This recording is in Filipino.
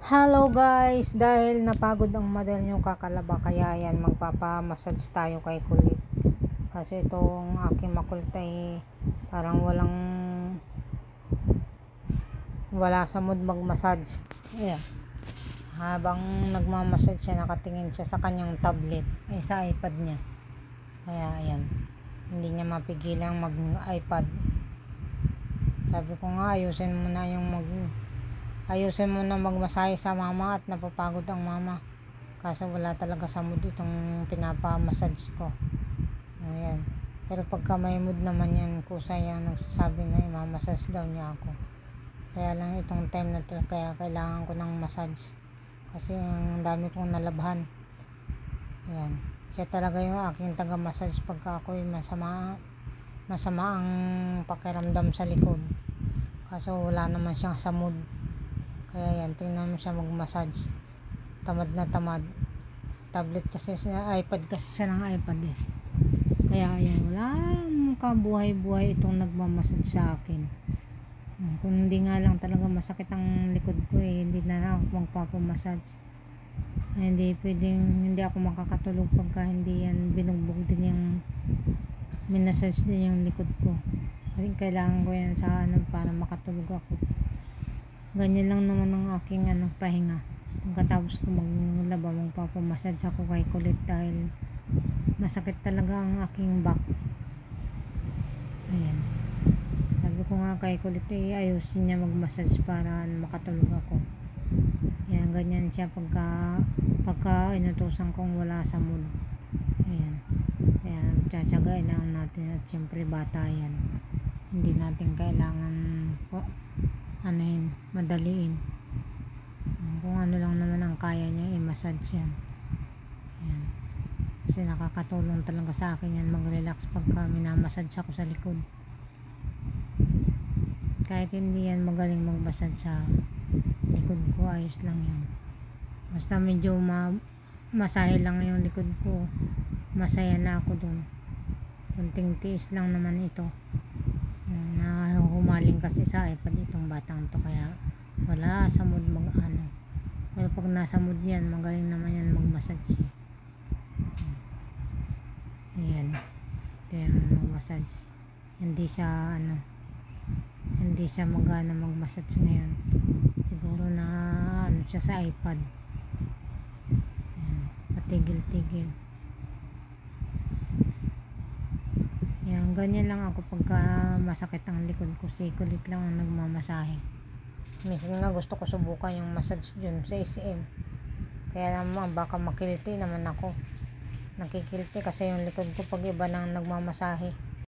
Hello guys, dahil napagod ang model nyo kakalaba, kaya yan magpapamassage tayo kay Kulit. Kasi itong aking makulit ay parang wala sa mood magmassage. Ayan. Habang nagmamassage siya, nakatingin siya sa kanyang tablet, ay sa iPad niya. Kaya ayan, hindi niya mapigilang mag iPad. Sabi ko nga, ayusin mo na magmasahe sa mama at napapagod ang mama. Kaso wala talaga sa mood itong pinapamassage ko. Ayan. Pero pagka may mood naman yan, kusa yan nagsasabi na imamassage daw niya ako. Kaya lang itong time na to, kaya kailangan ko ng massage. Kasi ang dami kong nalabhan. Ayan. Siya talaga yung aking taga-massage pagka ako'y masama ang pakiramdam sa likod. Kaso wala naman siyang sa mood. Kaya yan, tingnan mo siya mag-massage. Tamad na tamad. Tablet kasi siya, iPad kasi siya ng iPad eh. Kaya yan, wala kabuhay-buhay itong nagmamassage sa akin. Kung hindi nga lang talaga masakit ang likod ko eh, hindi na ako magpapamassage. Hindi ako makakatulog pagka hindi yan binugbog din yung minassage din yung likod ko. Kasi kailangan ko yan sa para makatulog ako. Ganyan lang naman ang aking pahinga. Pagkatapos ko maglaba, magpapamassage ako kay Kulit dahil masakit talaga ang aking back. Ayan. Sabi ko nga kay Kulit ayusin niya magmassage para makatulog ako. Ayan, ganyan siya pagka inutusan kong wala sa mood. Ayan. Kaya tsatsagain lang natin at siyempre bata yan. Hindi natin kailangan madaliin. Kung ano lang naman ang kaya niya, i-massage yan. Ayan. Kasi nakakatulong talaga sa akin yan mag-relax pagka minamassage ako sa likod. Kahit hindi yan magaling mag-massage sa likod ko, ayos lang yan. Basta medyo masahe lang yung likod ko, masaya na ako dun. Kunting tiis lang naman ito. Nahumaling kasi sa iPad itong batang to, kaya wala sa mood pero pag nasa mood yan, magaling naman yan mag-massage eh. Ayan, mag-massage. Hindi siya magana mag-massage ngayon. Siguro na siya sa iPad. Ayan, patigil-tigil. Yan, ganyan lang ako pagka masakit ang likod ko. Si Kulit lang ang nagmamasahe. Minsan nga gusto ko subukan yung massage dun sa SM. Kaya naman baka makiliti naman ako. Nakikiliti kasi yung likod ko pag iba nang nagmamasahe.